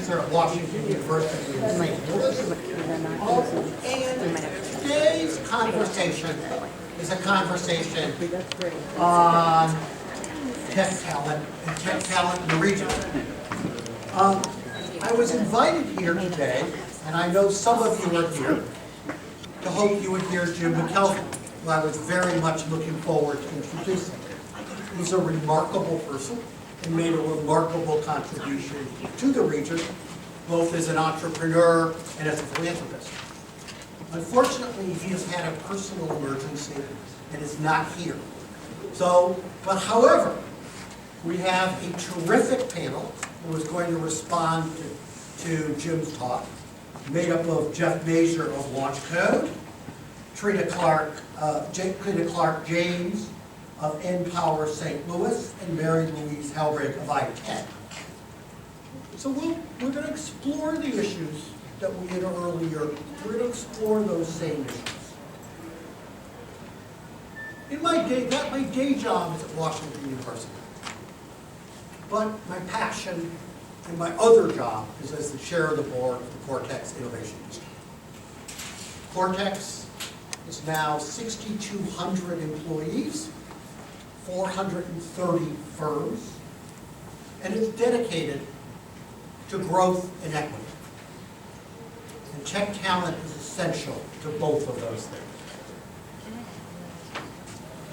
Munzer at Washington University in St. Louis. And today's conversation is a conversation on tech talent and tech talent in the region. I was invited here today, and I know some of you are here, to hope you would hear Jim McKelvey, who I was very much looking forward to introducing. He's a remarkable person and made a remarkable contribution to the region, both as an entrepreneur and as a philanthropist. Unfortunately, he has had a personal emergency and is not here. But however, we have a terrific panel who is going to respond to Jim's talk, made up of Jeff Munzer of Launch Code, Trina Clark James of Empower St. Louis, and Mary Louise Helbrig of iTech. So we're going to explore the issues that we had earlier. We're going to explore those same issues. In my day job is at Washington University. But my passion and my other job is as the chair of the board of the Cortex Innovation District. Cortex is now 6,200 employees, 430 firms, and it's dedicated to growth and equity. And tech talent is essential to both of those things.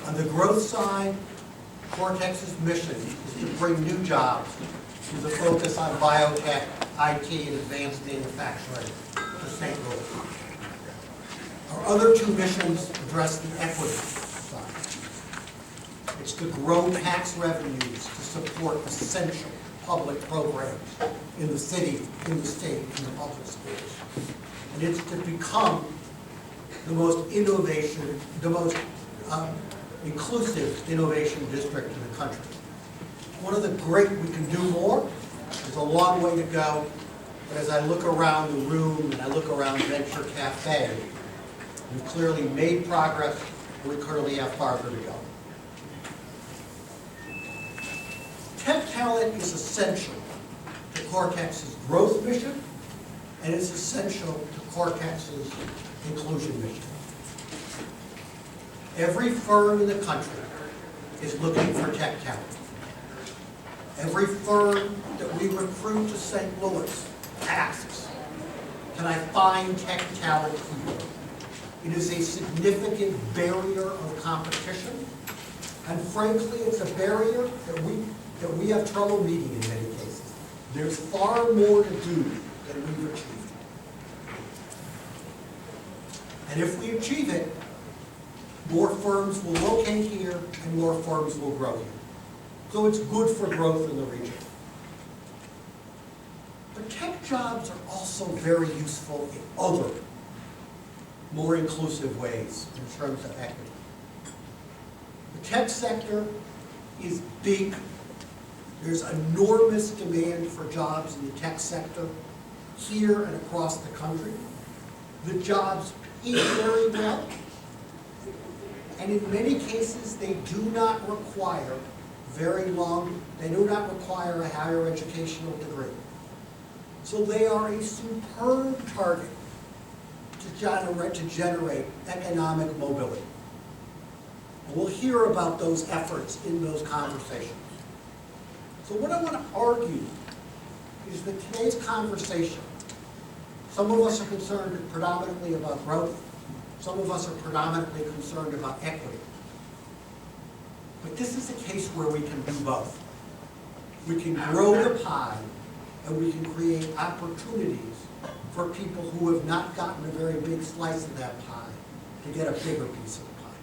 On the growth side, Cortex's mission is to bring new jobs with a focus on biotech, IT, and advanced manufacturing to St. Louis. Our other two missions address the equity side. It's to grow tax revenues to support essential public programs in the city, in the state, in the public schools. And it's to become the most inclusive innovation district in the country. We can do more. There's a long way to go. But as I look around the room and I look around Venture Cafe, we've clearly made progress, and we clearly have farther to go. Tech talent is essential to Cortex's growth mission, and it's essential to Cortex's inclusion mission. Every firm in the country is looking for tech talent. Every firm that we recruit to St. Louis asks, can I find tech talent here? It is a significant barrier of competition, and frankly, it's a barrier that we have trouble meeting in many cases. There's far more to do than we've achieved. And if we achieve it, more firms will locate here and more firms will grow here. So it's good for growth in the region. But tech jobs are also very useful in other, more inclusive ways in terms of equity. The tech sector is big. There's enormous demand for jobs in the tech sector here and across the country. The jobs pay very well. And in many cases, they do not require a higher educational degree. So they are a superb target to generate economic mobility. And we'll hear about those efforts in those conversations. So what I want to argue is that today's conversation, some of us are concerned predominantly about growth, some of us are predominantly concerned about equity. But this is a case where we can do both. We can grow the pie, and we can create opportunities for people who have not gotten a very big slice of that pie to get a bigger piece of the pie.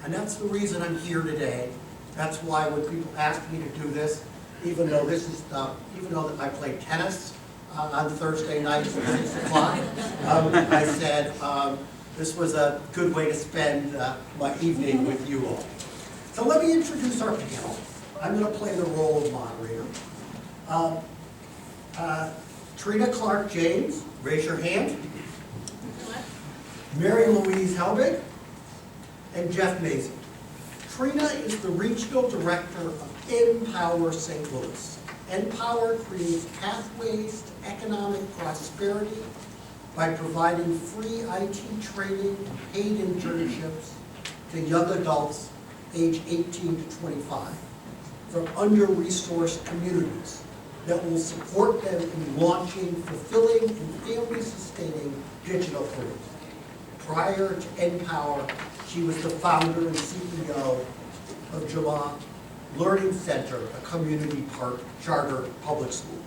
And that's the reason I'm here today. That's why when people ask me to do this, even though I play tennis on Thursday nights at 6 o'clock, I said this was a good way to spend my evening with you all. So let me introduce our panel. I'm going to play the role of moderator. Trina Clark James, raise your hand. Mary Louise Helbig, and Jeff Munzer. Trina is the Regional Director of Empower St. Louis. Empower creates pathways to economic prosperity by providing free IT training and paid internships to young adults age 18 to 25 from under-resourced communities that will support them in launching fulfilling and family-sustaining digital careers. Prior to Empower, she was the founder and CEO of Jama Learning Center, a community charter public school.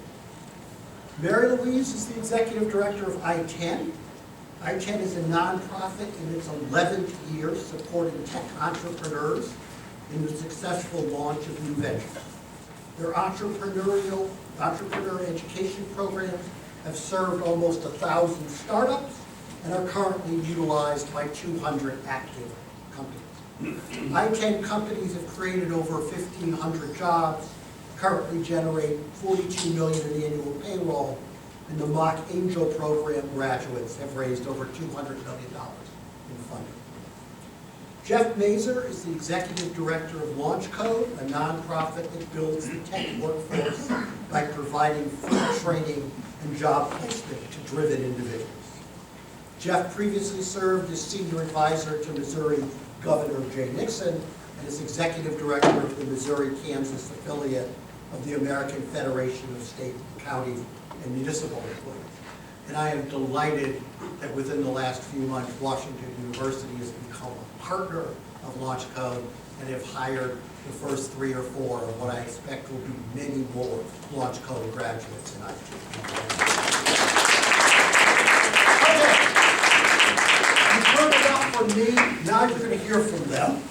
Mary Louise is the executive director of I-10. I-10 is a nonprofit in its 11th year supporting tech entrepreneurs in the successful launch of new ventures. Their entrepreneur education programs have served almost 1,000 startups and are currently utilized by 200 active companies. I-10 companies have created over 1,500 jobs, currently generate $42 million in annual payroll, and the Mock Angel program graduates have raised over $200 million in funding. Jeff Munzer is the executive director of Launch Code, a nonprofit that builds the tech workforce by providing free training and job placement to driven individuals. Jeff previously served as senior advisor to Missouri Governor Jay Nixon and is executive director of the Missouri-Kansas affiliate of the American Federation of State, County, and Municipal Employees. And I am delighted that within the last few months, Washington University has become a partner of Launch Code and have hired the first 3 or 4 of what I expect will be many more Launch Code graduates in IT. Okay. You've heard enough from me, now you're going to hear from them.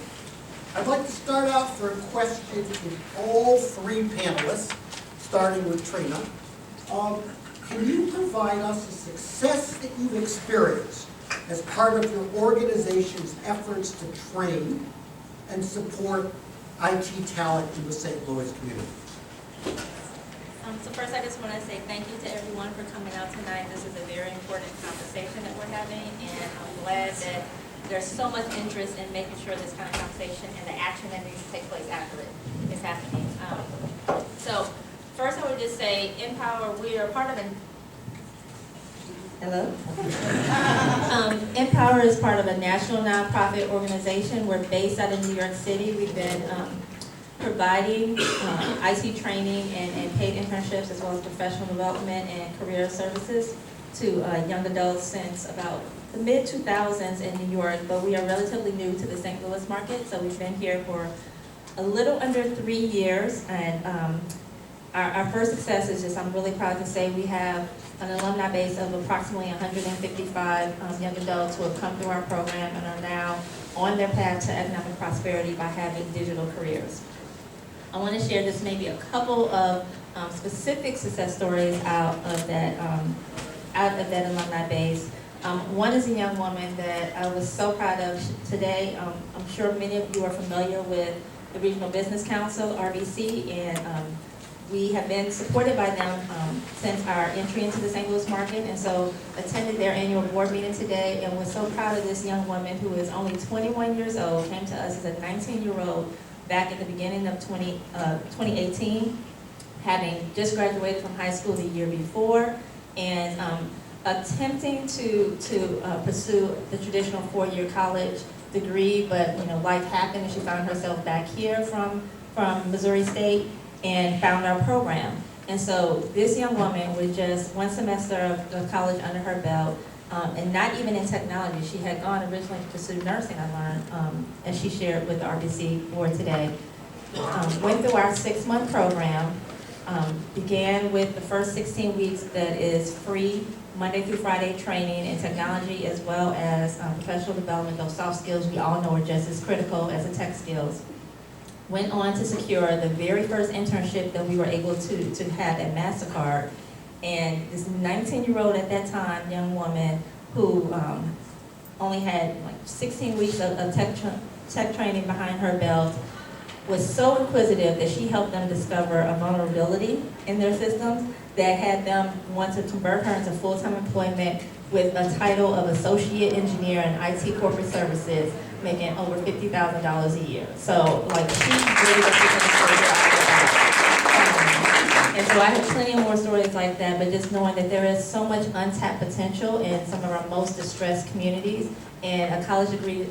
I'd like to start out for a question to all 3 panelists, starting with Trina. Can you provide us a success that you've experienced as part of your organization's efforts to train and support IT talent in the St. Louis community? So first I just want to say thank you to everyone for coming out tonight. This is a very important conversation that we're having, and I'm glad that there's so much interest in making sure this kind of conversation and the action that needs to take place after it is happening. So first I would just say, Empower, we are part of an Empower is part of a national nonprofit organization. We're based out of New York City. We've been providing IT training and paid internships as well as professional development and career services to young adults since about the mid-2000s in New York, but we are relatively new to the St. Louis market, so we've been here for a little under 3 years, and our first success is just, I'm really proud to say we have an alumni base of approximately 155 young adults who have come through our program and are now on their path to economic prosperity by having digital careers. I want to share just maybe a couple of specific success stories out of that alumni base. One is a young woman that I was so proud of today. I'm sure many of you are familiar with the Regional Business Council, RBC, and we have been supported by them since our entry into the St. Louis market, and so attended their annual board meeting today and was so proud of this young woman who is only 21 years old, came to us as a 19-year-old back at the beginning of 2018, having just graduated from high school the year before, and attempting to pursue the traditional 4-year college degree, but life happened and she found herself back here from Missouri State and found our program. And so this young woman with just 1 semester of college under her belt, and not even in technology. She had gone originally to pursue nursing, I learned, as she shared with the RBC board today. Went through our 6-month program, began with the first 16 weeks that is free Monday through Friday training in technology, as well as professional development. Those soft skills we all know are just as critical as the tech skills. Went on to secure the very first internship that we were able to have at MasterCard. And this 19-year-old at that time, young woman who only had like 16 weeks of tech training behind her belt, was so inquisitive that she helped them discover a vulnerability in their systems that had them want to convert her into full-time employment with a title of associate engineer in IT corporate services, making over $50,000 a year. So, like, she really represents the story. And sure. I have plenty of more stories like that, but just knowing that there is so much untapped potential in some of our most distressed communities, and a college degree,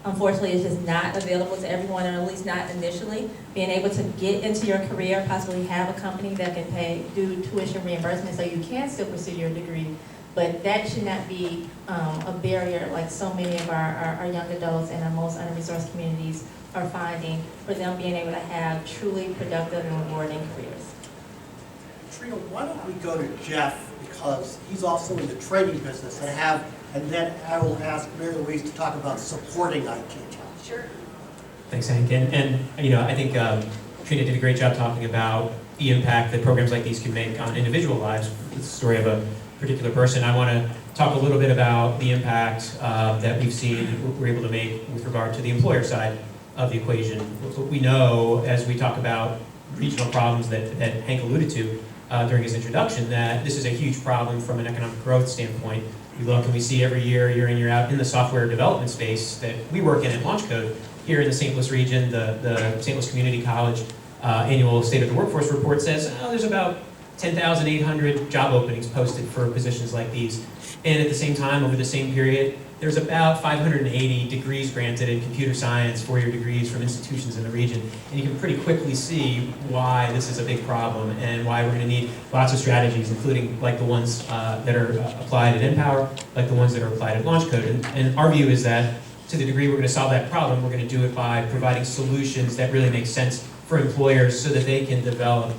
unfortunately, is just not available to everyone, or at least not initially. Being able to get into your career, possibly have a company that can do tuition reimbursement so you can still pursue your degree, but that should not be a barrier like so many of our young adults in our most under-resourced communities are finding, for them being able to have truly productive and rewarding careers. Trina, why don't we go to Jeff, because he's also in the training business, and then I will ask Mary Louise to talk about supporting IT talent. Sure. Thanks, Hank. And I think Trina did a great job talking about the impact that programs like these can make on individual lives. It's the story of a particular person. I want to talk a little bit about the impact that we've seen we're able to make with regard to the employer side of the equation. What we know as we talk about regional problems that Hank alluded to during his introduction, that this is a huge problem from an economic growth standpoint. We look and we see every year in, year out, in the software development space that we work in at LaunchCode, here in the St. Louis region, the St. Louis Community College annual State of the Workforce report says there's about 10,800 job openings posted for positions like these. And at the same time, over the same period, there's about 580 degrees granted in computer science, four-year degrees from institutions in the region. And you can pretty quickly see why this is a big problem and why we're going to need lots of strategies, including like the ones that are applied at Empower, like the ones that are applied at LaunchCode. And our view is that to the degree we're going to solve that problem, we're going to do it by providing solutions that really make sense for employers so that they can develop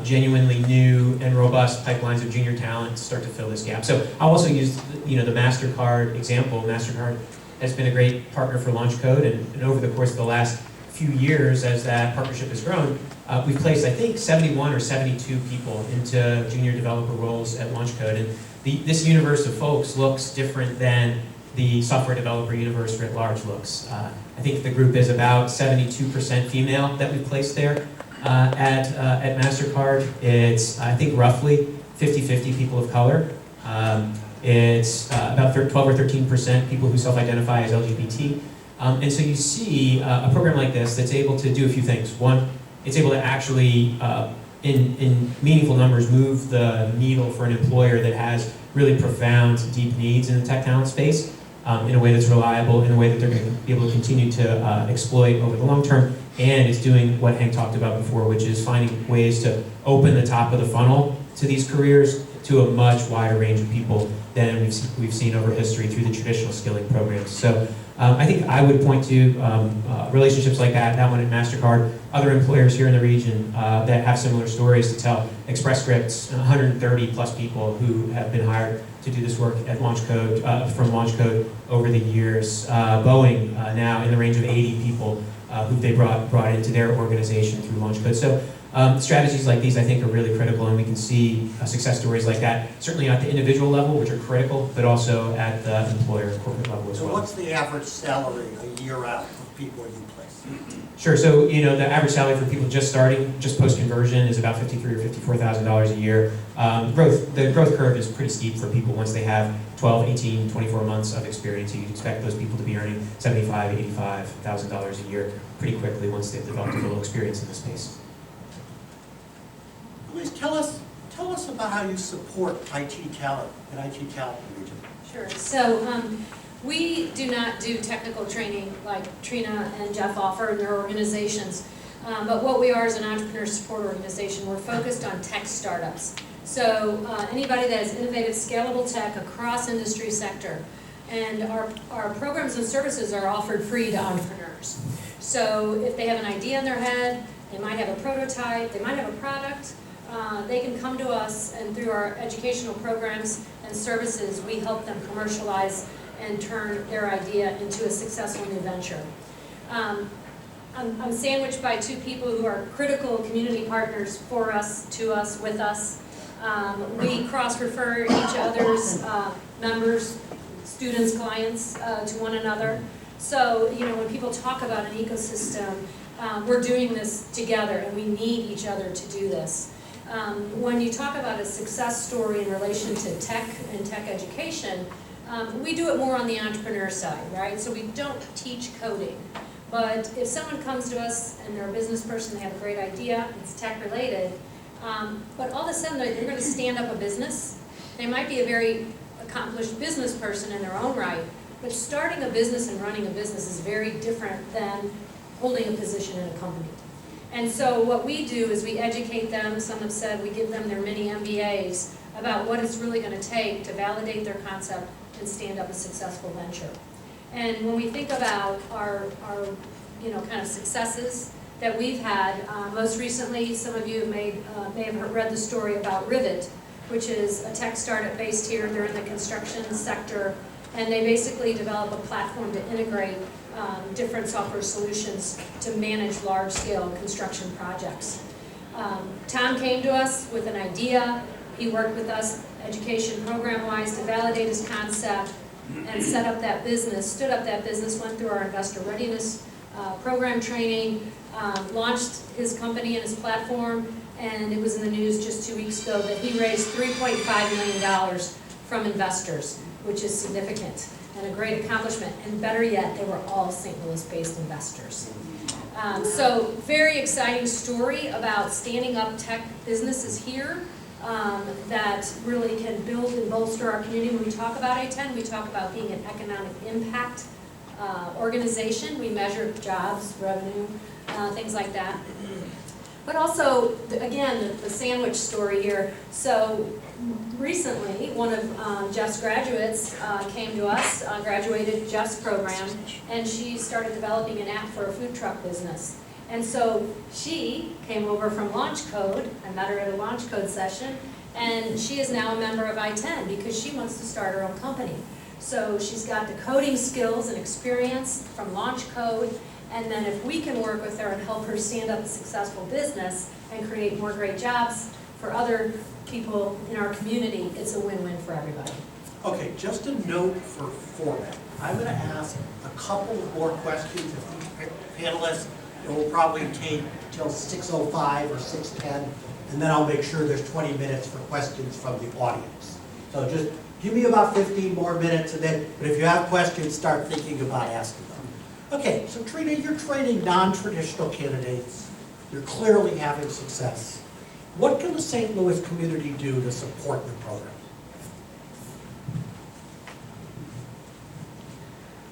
genuinely new and robust pipelines of junior talent to start to fill this gap. So I'll also use the MasterCard example. MasterCard has been a great partner for LaunchCode, and over the course of the last few years, as that partnership has grown, we've placed, I think, 71 or 72 people into junior developer roles at LaunchCode. And this universe of folks looks different than the software developer universe writ large looks. I think the group is about 72% female that we've placed there. At MasterCard, it's, I think, roughly 50-50 people of color. It's about 12 or 13% people who self-identify as LGBT. And so you see a program like this that's able to do a few things. One, it's able to actually, in meaningful numbers, move the needle for an employer that has really profound, deep needs in the tech talent space in a way that's reliable, in a way that they're going to be able to continue to exploit over the long term. And it's doing what Hank talked about before, which is finding ways to open the top of the funnel to these careers to a much wider range of people than we've seen over history through the traditional skilling programs. So I think I would point to relationships like that one at MasterCard, other employers here in the region that have similar stories to tell. Express Scripts, 130 plus people who have been hired to do this work at LaunchCode, from LaunchCode over the years. Boeing now in the range of 80 people who they brought into their organization through LaunchCode. So strategies like these, I think, are really critical, and we can see success stories like that, certainly at the individual level, which are critical, but also at the employer corporate level as well. So what's the average salary a year out of people you place? Sure. So the average salary for people just starting, just post conversion, is about $53,000 or $54,000 a year. The growth curve is pretty steep for people once they have 12, 18, 24 months of experience. So you'd expect those people to be earning $75,000, $85,000 a year pretty quickly once they've developed a little experience in the space. Please tell us about how you support IT talent and IT talent in the region. Sure. So we do not do technical training like Trina and Jeff offer in their organizations. But what we are is an entrepreneur support organization. We're focused on tech startups. So anybody that has innovative, scalable tech across industry sector. And our programs and services are offered free to entrepreneurs. So if they have an idea in their head, they might have a prototype, they might have a product, they can come to us, and through our educational programs and services, we help them commercialize and turn their idea into a successful new venture. I'm sandwiched by two people who are critical community partners for us, to us, with us. We cross-refer each other's members, students, clients to one another. So, when people talk about an ecosystem, we're doing this together, and we need each other to do this. When you talk about a success story in relation to tech and tech education, we do it more on the entrepreneur side, right? So we don't teach coding. But if someone comes to us and they're a business person, they have a great idea, it's tech related, But all of a sudden, they're going to stand up a business. They might be a very accomplished business person in their own right, but starting a business and running a business is very different than holding a position in a company. And so what we do is we educate them. Some have said we give them their mini MBAs about what it's really going to take to validate their concept and stand up a successful venture. And when we think about our kind of successes that we've had, most recently, some of you may have read the story about Rivet, which is a tech startup based here. They're in the construction sector, and they basically develop a platform to integrate different software solutions to manage large-scale construction projects. Tom came to us with an idea. He worked with us education program-wise to validate his concept and set up that business, stood up that business, went through our investor readiness program training, launched his company and his platform, and it was in the news just 2 weeks ago that he raised $3.5 million from investors, which is significant and a great accomplishment. And better yet, they were all St. Louis-based investors. So very exciting story about standing up tech businesses here that really can build and bolster our community. When we talk about A10, we talk about being an economic impact organization. We measure jobs, revenue, things like that. But also, again, the sandwich story here. So recently, one of Jeff's graduates came to us, graduated Jeff's program, and she started developing an app for a food truck business. And so she came over from Launch Code. I met her at a Launch Code session, and she is now a member of I-10 because she wants to start her own company. So she's got the coding skills and experience from Launch Code, and then if we can work with her and help her stand up a successful business and create more great jobs for other people in our community, it's a win-win for everybody. Okay, just a note for format. I'm going to ask a couple more questions of each panelist. It will probably take till 6:05 or 6:10, and then I'll make sure there's 20 minutes for questions from the audience. So just give me about 15 more minutes, and then, but if you have questions, start thinking about asking them. Okay, so Trina, you're training non-traditional candidates. You're clearly having success. What can the St. Louis community do to support your program?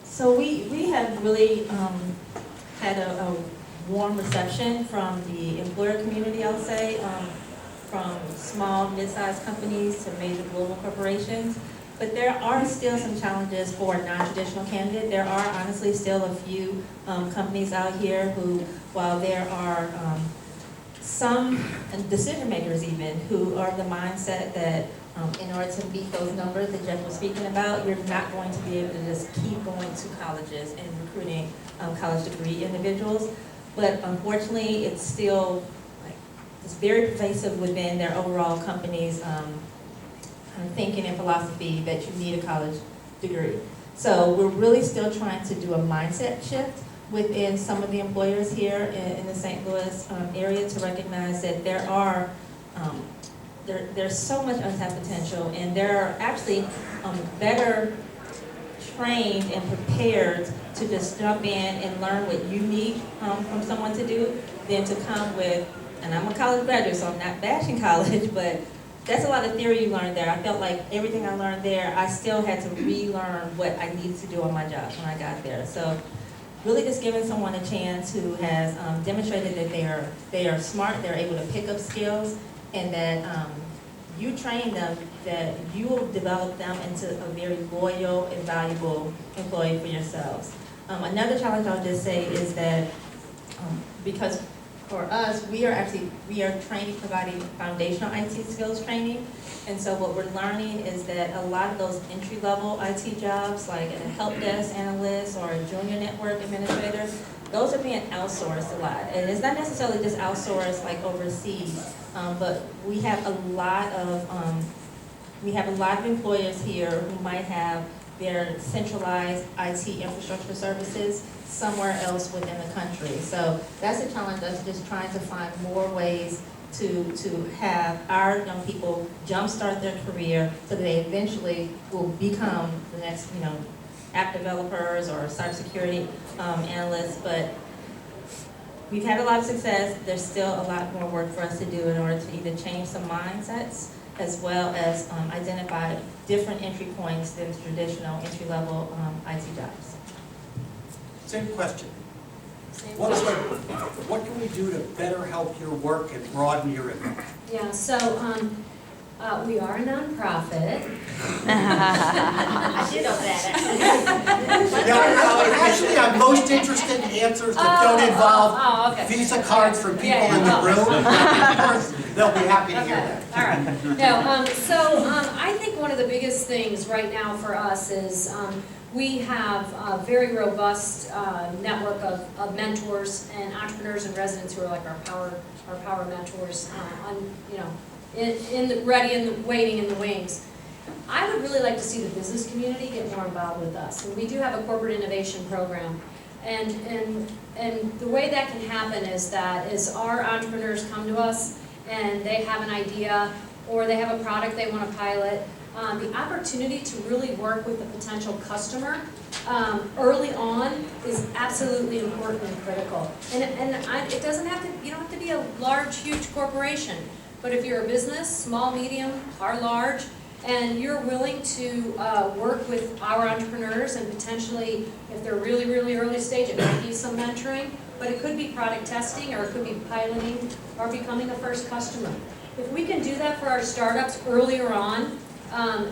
So we have really had a warm reception from the employer community, I'll say, from small, mid-sized companies to major global corporations. But there are still some challenges for a non-traditional candidate. There are honestly still a few companies out here who, while there are some decision makers even who are of the mindset that in order to meet those numbers that Jeff was speaking about, you're not going to be able to just keep going to colleges and recruiting college degree individuals. But unfortunately, it's still it's very pervasive within their overall company's thinking and philosophy that you need a college degree. So we're really still trying to do a mindset shift within some of the employers here in the St. Louis area to recognize that there's so much untapped potential, and there are actually better trained and prepared to just jump in and learn what you need from someone to do than to come with, and I'm a college graduate, so I'm not bashing college, but that's a lot of theory you learn there. I felt like everything I learned there, I still had to relearn what I needed to do on my job when I got there. So really just giving someone a chance who has demonstrated that they are smart, they're able to pick up skills, and that you train them, that you will develop them into a very loyal and valuable employee for yourselves. Another challenge I'll just say is that because for us, we are training, providing foundational IT skills training. And so what we're learning is that a lot of those entry-level IT jobs, like a help desk analyst or a junior network administrator, those are being outsourced a lot. And it's not necessarily just outsourced like overseas, but we have a lot of employers here who might have their centralized IT infrastructure services somewhere else within the country. So that's a challenge, us just trying to find more ways to have our young people jumpstart their career so that they eventually will become the next, app developers or cybersecurity analysts. But we've had a lot of success. There's still a lot more work for us to do in order to either change some mindsets as well as identify different entry points than traditional entry-level IT jobs. Same question. Same What question. what can we do to better help your work and broaden your impact? Yeah, so, we are a nonprofit. I should know that. Yeah, actually, I'm most interested in answers that don't involve Oh, okay. Visa cards from people Yeah, in the yeah. room. Of course, they'll be happy to hear Okay, that. all right. No, so I think one of the biggest things right now for us is we have a very robust network of mentors and entrepreneurs and residents who are like our power mentors ready and waiting in the wings. I would really like to see the business community get more involved with us. And we do have a corporate innovation program. And the way that can happen is that our entrepreneurs come to us and they have an idea or they have a product they want to pilot, the opportunity to really work with the potential customer early on is absolutely important and critical. It doesn't have to, you don't have to be a large, huge corporation, but if you're a business, small, medium, or large, and you're willing to work with our entrepreneurs and potentially, if they're really, really early stage, it might be some mentoring, but it could be product testing or it could be piloting or becoming a first customer. If we can do that for our startups earlier on,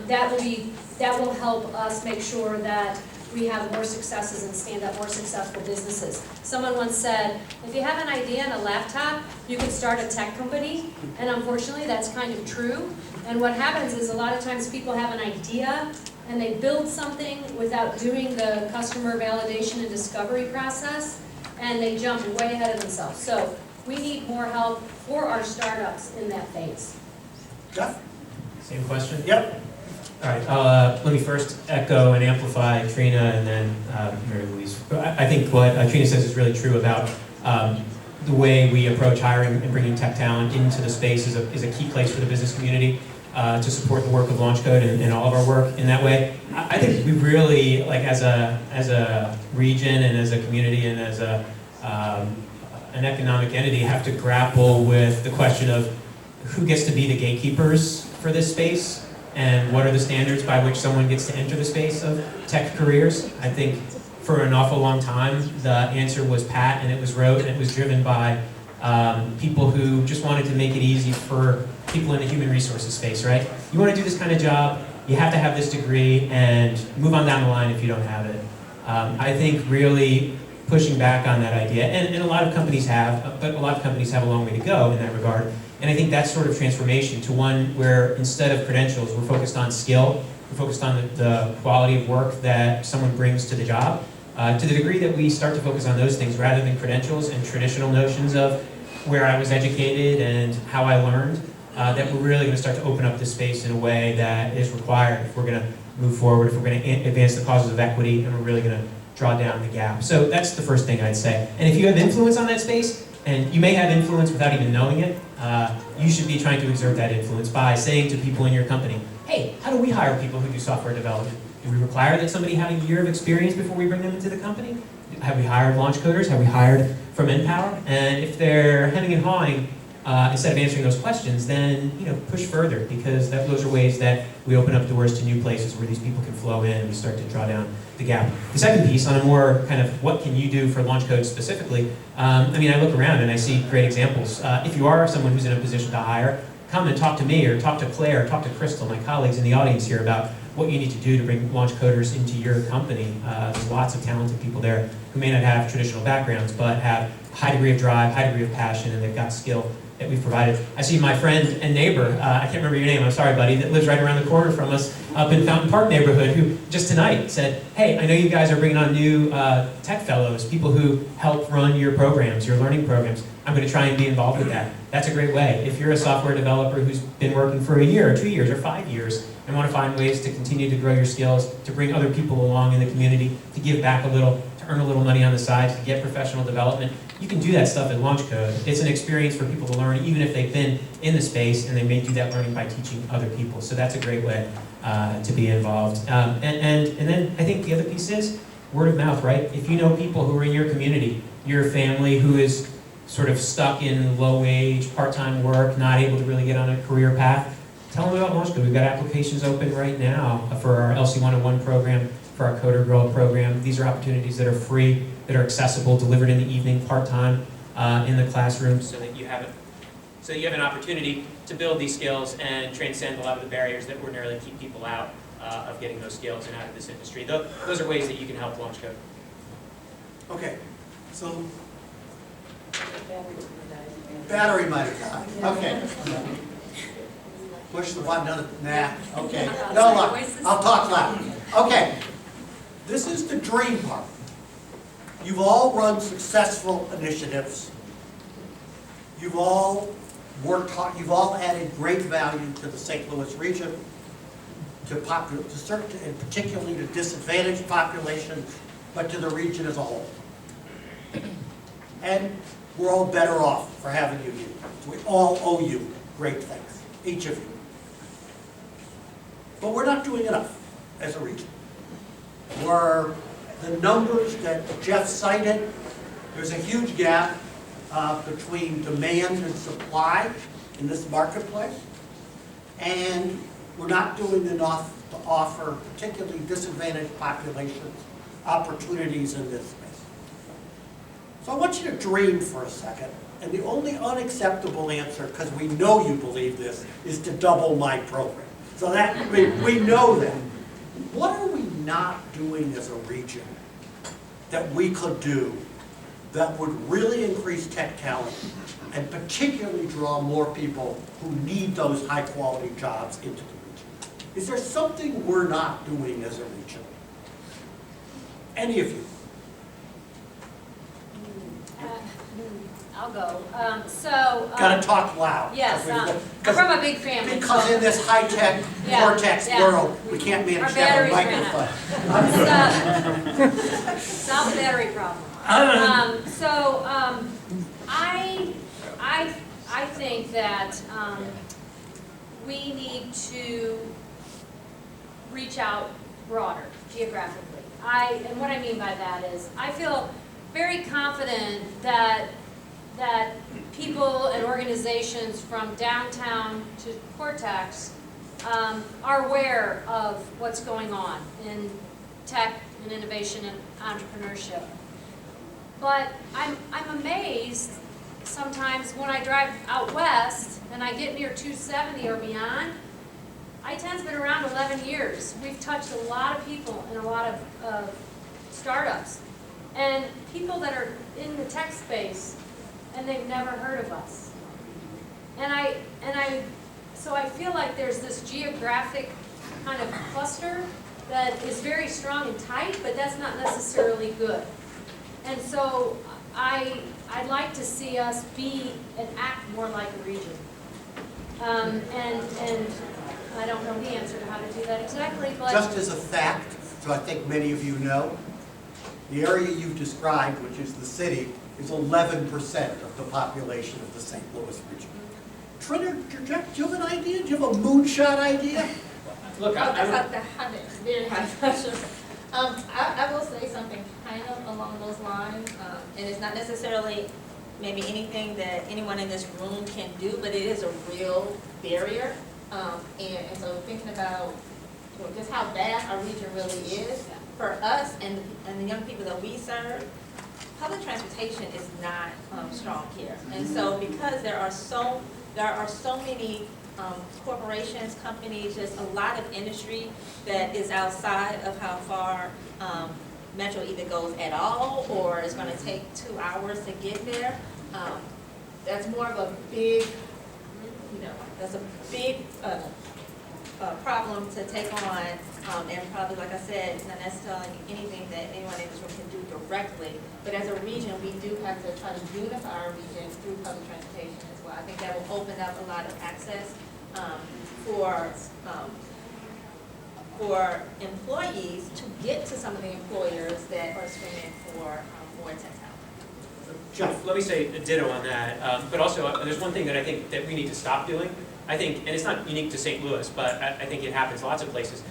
that will help us make sure that we have more successes and stand up more successful businesses. Someone once said, if you have an idea and a laptop, you can start a tech company, and unfortunately that's kind of true. And what happens is a lot of times people have an idea and they build something without doing the customer validation and discovery process, and they jump way ahead of themselves. So we need more help for our startups in that phase. Jeff? Same question? Yep. All right, let me first echo and amplify Trina and then Mary Louise. I think what Trina says is really true about the way we approach hiring and bringing tech talent into the space is a key place for the business community to support the work of LaunchCode and all of our work in that way. I think we really, like as a region and as a community and as an economic entity, have to grapple with the question of who gets to be the gatekeepers for this space and what are the standards by which someone gets to enter the space of tech careers. I think for an awful long time, the answer was pat and it was rote and it was driven by people who just wanted to make it easy for people in the human resources space, right? You want to do this kind of job, you have to have this degree and move on down the line if you don't have it. I think really pushing back on that idea, and a lot of companies have, but a lot of companies have a long way to go in that regard. And I think that sort of transformation to one where instead of credentials, we're focused on skill, we're focused on the quality of work that someone brings to the job, to the degree that we start to focus on those things rather than credentials and traditional notions of where I was educated and how I learned, that we're really going to start to open up this space in a way that is required if we're going to move forward, if we're going to advance the causes of equity, and we're really going to draw down the gap. So that's the first thing I'd say. And if you have influence on that space, and you may have influence without even knowing it, you should be trying to exert that influence by saying to people in your company, hey, how do we hire people who do software development? Do we require that somebody have a year of experience before we bring them into the company? Have we hired launch coders? Have we hired from Empower? And if they're hemming and hawing, instead of answering those questions, then push further, because those are ways that we open up doors to new places where these people can flow in and we start to draw down the gap. The second piece, on a more kind of what can you do for LaunchCode specifically, I look around and I see great examples. If you are someone who's in a position to hire, come and talk to me or talk to Claire or talk to Crystal, my colleagues in the audience here, about what you need to do to bring launch coders into your company. There's lots of talented people there who may not have traditional backgrounds, but have a high degree of drive, high degree of passion, and they've got skill that we've provided. I see my friend and neighbor, I can't remember your name, I'm sorry buddy, that lives right around the corner from us up in Fountain Park neighborhood, who just tonight said, hey, I know you guys are bringing on new tech fellows, people who help run your programs, your learning programs. I'm going to try and be involved with that. That's a great way. If you're a software developer who's been working for a year or 2 years or 5 years and want to find ways to continue to grow your skills, to bring other people along in the community, to give back a little, to earn a little money on the side, to get professional development, you can do that stuff at LaunchCode. It's an experience for people to learn, even if they've been in the space, and they may do that learning by teaching other people. So that's a great way to be involved. And then I think the other piece is word of mouth, right? If you know people who are in your community, your family who is sort of stuck in low-wage, part-time work, not able to really get on a career path, tell them about Launch Code. We've got applications open right now for our LC 101 program, for our Coder Girl program. These are opportunities that are free, that are accessible, delivered in the evening, part-time, in the classroom, so that you have an opportunity to build these skills and transcend a lot of the barriers that ordinarily keep people out of getting those skills and out of this industry. Those are ways that you can help Launch Code. Okay, so battery might have died. Okay. Push the button. Nah. Okay. No luck. I'll talk loud. Okay. This is the dream part. You've all run successful initiatives. You've all worked hard. You've all added great value to the St. Louis region, to certain, and particularly to disadvantaged populations, but to the region as a whole. And we're all better off for having you here. So we all owe you great things, each of you. But we're not doing enough as a region. The numbers that Jeff cited, there's a huge gap between demand and supply in this marketplace. And we're not doing enough to offer particularly disadvantaged populations opportunities in this space. So I want you to dream for a second. And the only unacceptable answer, because we know you believe this, is to double my program. So that we know that. What are we not doing as a region that we could do that would really increase tech talent and particularly draw more people who need those high-quality jobs into the region? Is there something we're not doing as a region? Any of you? I'll go. Gotta talk loud. Yes, I'm from a big family. Because in this high-tech vortex world, we can't manage to have a microphone. Solve the battery problem. I think that we need to reach out broader geographically. And what I mean by that is, I feel very confident that people and organizations from downtown to Cortex are aware of what's going on in tech and innovation and entrepreneurship. But I'm amazed sometimes when I drive out west and I get near 270 or beyond. I-10's been around 11 years. We've touched a lot of people and a lot of startups and people that are in the tech space, and they've never heard of us. So I feel like there's this geographic kind of cluster that is very strong and tight, but that's not necessarily good. And so I'd like to see us be and act more like a region. And I don't know the answer to how to do that exactly, but just as a fact, so I think many of you know, the area you've described, which is the city, is 11% of the population of the St. Louis region. Trina, do you have an idea? Do you have a moonshot idea? Look, That's like the very high pressure. I will say something kind of along those lines, and it's not necessarily maybe anything that anyone in this room can do, but it is a real barrier. And so thinking about just how vast our region really is, for us and the young people that we serve, public transportation is not strong here. And so because there are so many corporations, companies, just a lot of industry that is outside of how far Metro either goes at all or is going to take 2 hours to get there. That's more of a big, that's a big problem to take on, and probably, like I said, not necessarily anything that anyone in this room can do directly, but as a region, we do have to try to unify our region through public transportation as well. I think that will open up a lot of access for employees to get to some of the employers that are screaming for more tech talent. Jeff. Let me say a ditto on that, but also there's one thing that I think that we need to stop doing. I think, and it's not unique to St. Louis, but I think it happens lots of places.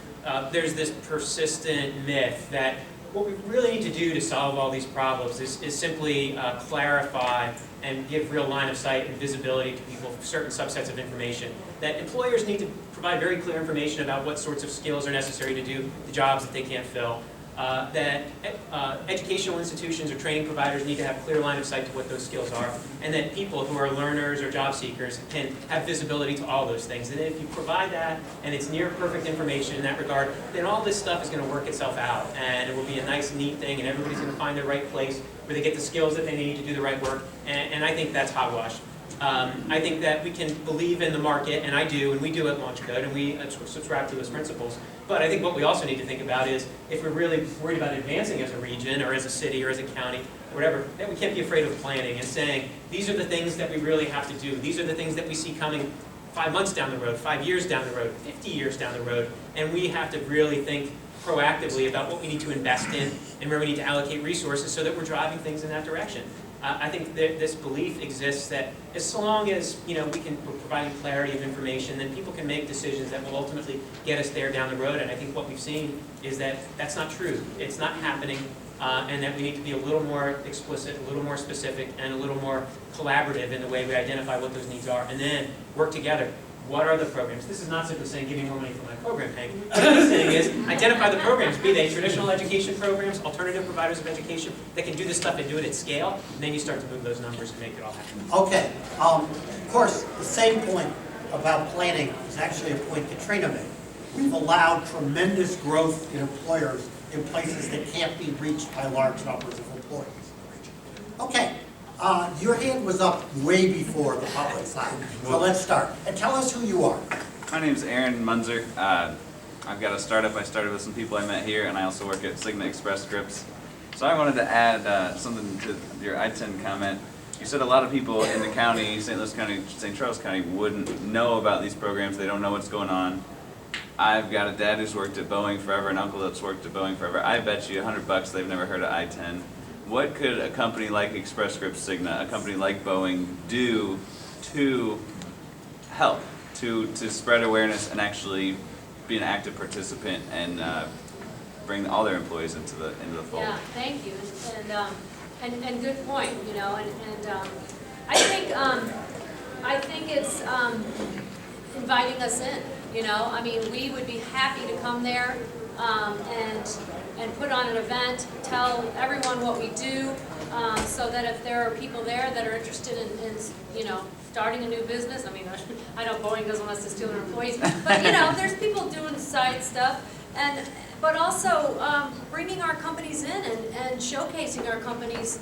There's this persistent myth that what we really need to do to solve all these problems is simply clarify and give real line of sight and visibility to people for certain subsets of information. That employers need to provide very clear information about what sorts of skills are necessary to do the jobs that they can't fill. That educational institutions or training providers need to have clear line of sight to what those skills are, and that people who are learners or job seekers can have visibility to all those things. And if you provide that, and it's near perfect information in that regard, then all this stuff is going to work itself out, and it will be a nice, neat thing, and everybody's going to find their right place where they get the skills that they need to do the right work, and I think that's hogwash. I think that we can believe in the market, and I do, and we do at LaunchCode, and we subscribe to those principles. But I think what we also need to think about is, if we're really worried about advancing as a region, or as a city, or as a county, or whatever, that we can't be afraid of planning and saying, these are the things that we really have to do. These are the things that we see coming 5 months down the road, 5 years down the road, 50 years down the road, and we have to really think proactively about what we need to invest in and where we need to allocate resources so that we're driving things in that direction. I think that this belief exists that as long as we're providing clarity of information, then people can make decisions that will ultimately get us there down the road. And I think what we've seen is that that's not true. It's not happening, and that we need to be a little more explicit, a little more specific, and a little more collaborative in the way we identify what those needs are, and then work together. What are the programs? This is not simply saying, give me more money for my program, Hank. What I'm saying is, identify the programs, be they traditional education programs, alternative providers of education, that can do this stuff and do it at scale, and then you start to move those numbers and make it all happen. Okay, of course, the same point about planning is actually a point Katrina made. We've allowed tremendous growth in employers in places that can't be reached by large numbers of employees. Okay. Your hand was up way before the public side, so let's start. And tell us who you are. My name is Erin Munzer. I've got a startup. I started with some people I met here, and I also work at Cigna Express Scripts. So I wanted to add something to your I-10 comment. You said a lot of people in the county, St. Louis County, St. Charles County, wouldn't know about these programs. They don't know what's going on. I've got a dad who's worked at Boeing forever, an uncle that's worked at Boeing forever. I bet you $100 they've never heard of I-10. What could a company like Express Scripts Cigna, a company like Boeing, do to help, to spread awareness and actually be an active participant and bring all their employees into the fold? Yeah, thank you, and good point. I think it's inviting us in. I mean, we would be happy to come there and put on an event, tell everyone what we do, so that if there are people there that are interested in starting a new business, I mean, I know Boeing doesn't want us to steal their employees, but there's people doing side stuff, but also bringing our companies in and showcasing our companies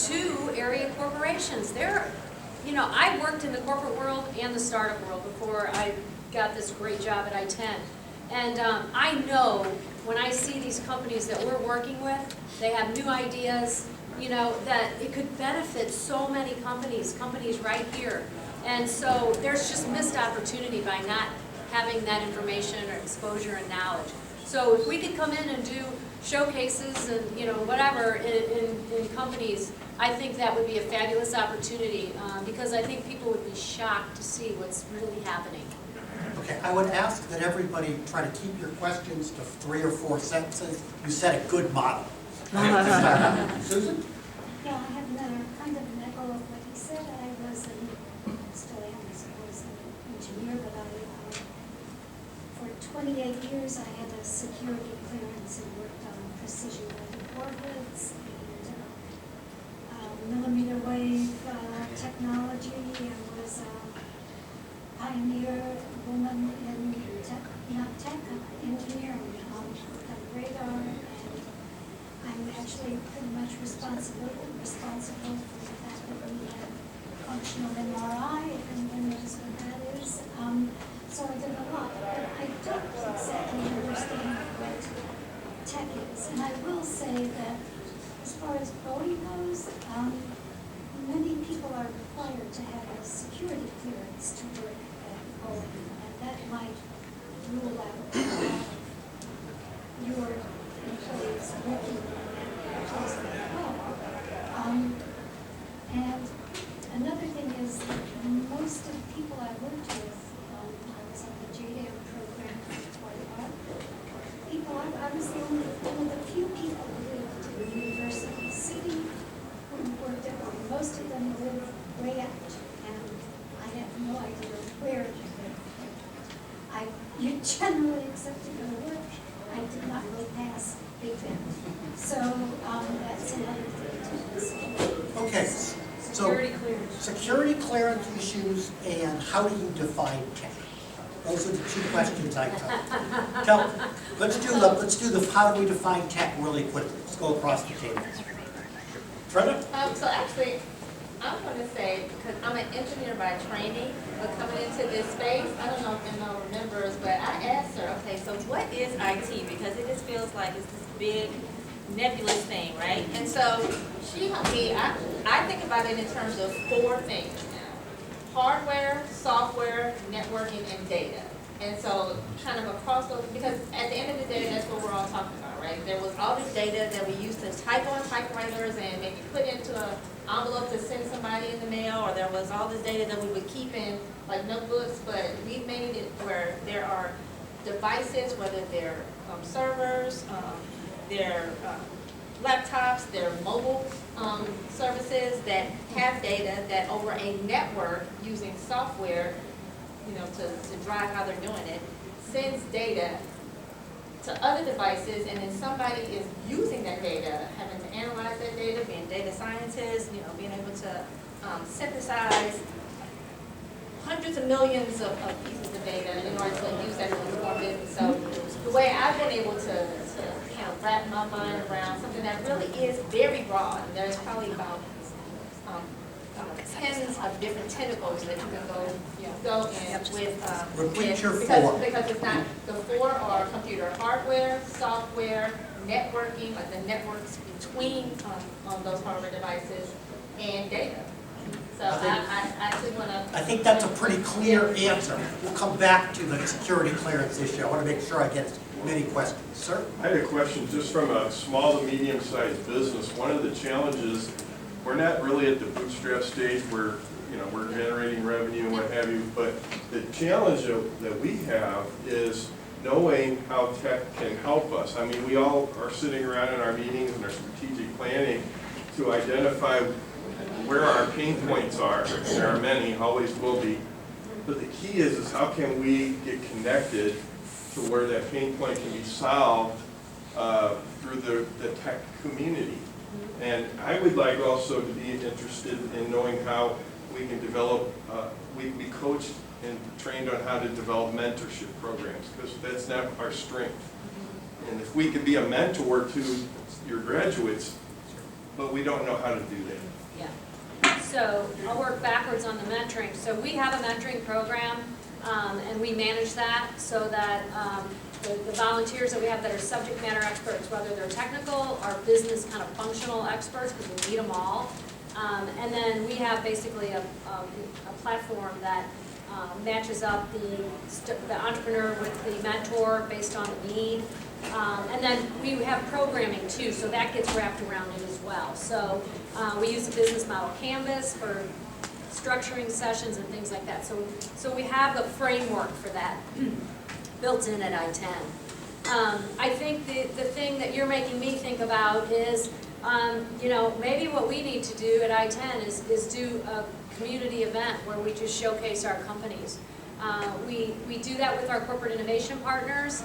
to area corporations. I worked in the corporate world and the startup world before I got this great job at I-10. And I know when I see these companies that we're working with, they have new ideas, that it could benefit so many companies right here. And so there's just missed opportunity by not having that information or exposure and knowledge. So if we could come in and do showcases and whatever in companies, I think that would be a fabulous opportunity, because I think people would be shocked to see what's really happening. Okay, I would ask that everybody try to keep your questions to 3 or 4 sentences. You set a good model. Okay, to start out. Susan? Yeah, I have another kind of an echo of what he said. I was, still am, I suppose, an engineer, but for 28 years I had a security clearance and worked on precision weapon warheads and millimeter wave technology, and was a pioneer woman in engineering on radar, and I'm actually pretty much responsible for the fact that we have functional MRI, if anyone knows what that is. So I did a lot, but I don't exactly understand what tech is. And I will say that as far as Boeing goes, many people are required to have a security clearance to work at Boeing, and that might rule out your employees working at a place like well. And another thing is, most of the people I worked with, I was on the JDAM program for quite a while. I was one of the few people who generally accepted in the work, I did not go past Big Bend. So, that's another thing to Okay, so Security clearance. security clearance issues and how do you define tech? Those are the two questions I have. Let's do the how do we define tech really quickly. Let's go across the table. Trevor? So actually, I'm gonna say, because I'm an engineer by training, but coming into this space, I don't know if Emma remembers, but I asked her, okay, so what is IT? Because it just feels like it's this big nebulous thing, right? And so she helped me, I think about it in terms of 4 things now. Hardware, software, networking, and data. And so kind of across those, because at the end of the day, that's what we're all talking about, right? There was all this data that we used to type on typewriters and maybe put into an envelope to send somebody in the mail, or there was all this data that we would keep in like notebooks, but we've made it where there are devices, whether they're servers, they're laptops, they're mobile services that have data that over a network using software, to drive how they're doing it, sends data to other devices, and then somebody is using that data, having to analyze that data, being data scientists, being able to synthesize hundreds of millions of pieces of data in order to use that to inform business. So the way I've been able to kind of wrap my mind around something that really is very broad, and there's probably about tens of different tentacles that you can go in with. Repeat your because, 4. Because it's not, the 4 are computer hardware, software, networking, like the networks between those hardware devices, and data. So I actually want to. I think that's a pretty clear answer. We'll come back to the security clearance issue. I want to make sure I get as many questions. Sir? I had a question just from a small to medium-sized business. One of the challenges, we're not really at the bootstrap stage where, we're generating revenue and what have you, but the challenge that we have is knowing how tech can help us. I mean, we all are sitting around in our meetings and our strategic planning to identify where our pain points are. There are many, always will be. But the key is how can we get connected to where that pain point can be solved through the tech community. And I would like also to be interested in knowing how we can develop, we coached and trained on how to develop mentorship programs, because that's not our strength. And if we can be a mentor to your graduates, but we don't know how to do that. Yeah. So I'll work backwards on the mentoring. So we have a mentoring program, and we manage that so that the volunteers that we have that are subject matter experts, whether they're technical or business kind of functional experts, because we need them all. And then we have basically a platform that matches up the entrepreneur with the mentor based on the need. And then we have programming too, so that gets wrapped around it as well. So we use the business model canvas for structuring sessions and things like that. So we have a framework for that built in at I-10. I think the thing that you're making me think about is, maybe what we need to do at I-10 is do a community event where we just showcase our companies. We do that with our corporate innovation partners.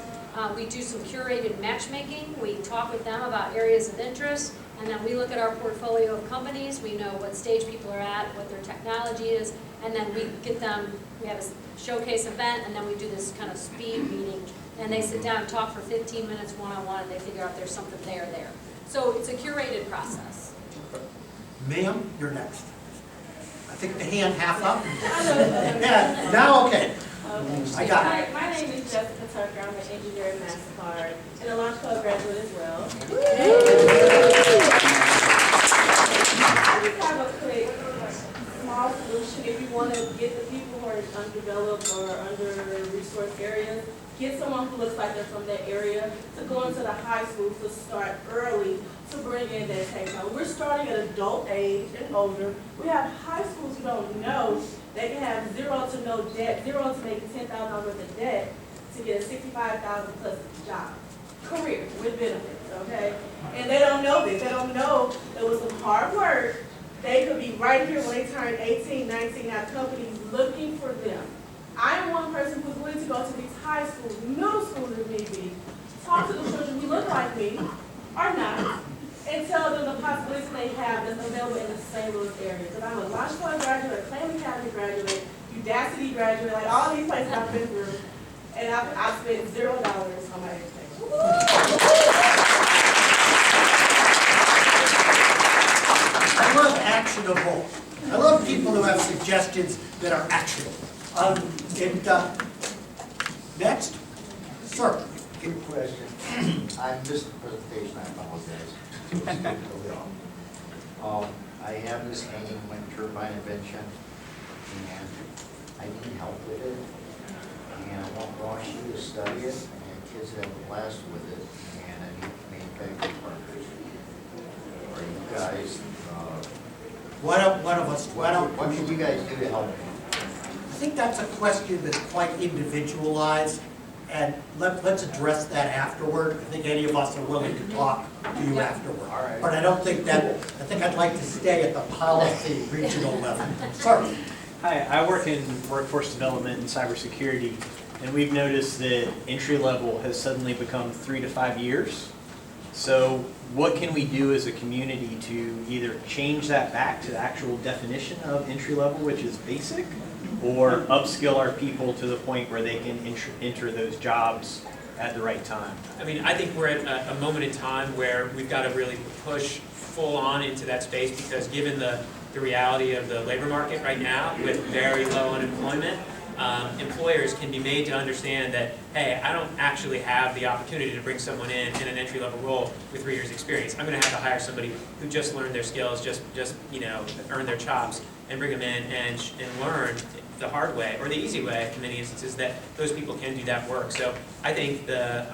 We do some curated matchmaking. We talk with them about areas of interest, and then we look at our portfolio of companies. We know what stage people are at, what their technology is, and then we get them, we have a showcase event, and then we do this kind of speed meeting, and they sit down and talk for 15 minutes one-on-one, and they figure out there's something there. So it's a curated process. Ma'am, you're next. I think the hand half up. Yeah, now okay. I got it. My name is Jessica Tucker. I'm an engineer at MasterCard and a Launch Club graduate as well. I just have a quick, small solution. If you want to get the people who are undeveloped or under-resourced areas, get someone who looks like they're from that area to go into the high school to start early to bring in that technology. We're starting at adult age and older. We have high schools who don't know they can have zero to no debt, zero to making $10,000 worth of debt to get a $65,000 plus job, career with benefits, okay? And they don't know this. They don't know that with some hard work, they could be right here when they turn 18, 19, now companies looking for them. I am one person who's willing to go to these high schools, middle schools if need be, talk to the children who look like me, or not, and tell them the possibilities they have that's available in the St. Louis area. Because I'm a Launch Point graduate, a Clayton Academy graduate, Udacity graduate, like all these places I've been through, and I've spent $0 on my education. I love actionable. I love people who have suggestions that are actionable. Next, sir. Good question. I missed the presentation, I apologize. I have this hanging wind turbine invention, and I need help with it. And I want Ross you to study it, and kids have a blast with it, and I need manufacturing partners. Or you guys, what should you guys do to help me? I think that's a question that's quite individualized, and let's address that afterward. I think any of us are willing to talk to you afterward. All right. But I think I'd like to stay at the policy regional level. Sir. Hi, I work in workforce development and cybersecurity, and we've noticed that entry level has suddenly become 3 to 5 years. So what can we do as a community to either change that back to the actual definition of entry level, which is basic, or upskill our people to the point where they can enter those jobs at the right time? I mean, I think we're at a moment in time where we've got to really push full on into that space, because given the reality of the labor market right now with very low unemployment, employers can be made to understand that, hey, I don't actually have the opportunity to bring someone in an entry-level role with 3 years experience. I'm going to have to hire somebody who just learned their skills, just earn their chops, and bring them in and learn the hard way, or the easy way in many instances, that those people can do that work. So I think the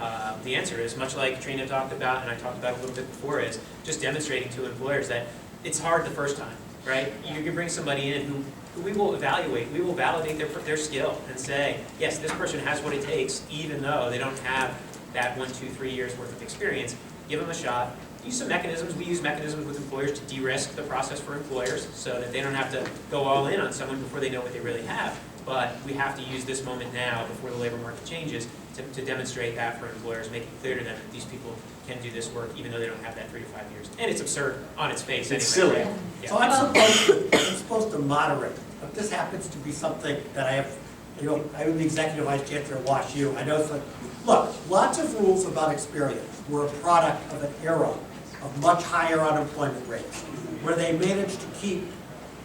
answer is, much like Trina talked about, and I talked about a little bit before, is just demonstrating to employers that it's hard the first time, right? You can bring somebody in who we will evaluate, we will validate their skill and say, yes, this person has what it takes, even though they don't have that 1, 2, 3 years worth of experience. Give them a shot. Use some mechanisms. We use mechanisms with employers to de-risk the process for employers so that they don't have to go all in on someone before they know what they really have. But we have to use this moment now before the labor market changes to demonstrate that for employers, make it clear to them that these people can do this work even though they don't have that 3 to 5 years. And it's absurd on its face. It's anyway, silly. right? Yeah. So I'm supposed to moderate, but this happens to be something that I have, I'm the executive vice chancellor at WashU. I know it's like, look, lots of rules about experience were a product of an era of much higher unemployment rates, where they managed to keep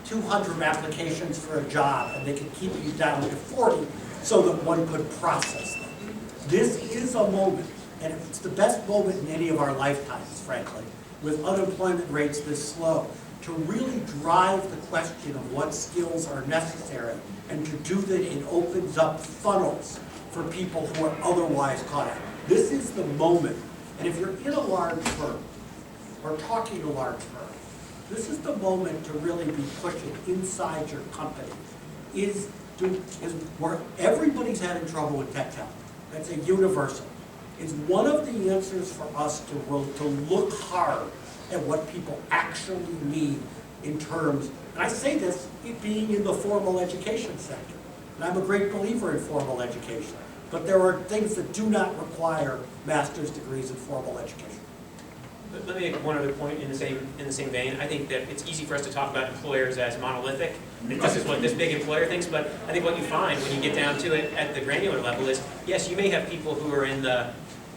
200 applications for a job, and they could keep you down to 40 so that one could process them. This is a moment, and it's the best moment in any of our lifetimes, frankly, with unemployment rates this slow, to really drive the question of what skills are necessary, and to do that, it opens up funnels for people who are otherwise caught out. This is the moment, and if you're in a large firm, or talking to large firms, this is the moment to really be pushing inside your company, is where everybody's having trouble with tech talent. That's a universal. It's one of the answers for us to look hard at what people actually need in terms, and I say this, it being in the formal education sector. And I'm a great believer in formal education, but there are things that do not require master's degrees in formal education. Let me make one other point in the same vein. I think that it's easy for us to talk about employers as monolithic. This is what this big employer thinks, but I think what you find when you get down to it at the granular level is, yes, you may have people who are in the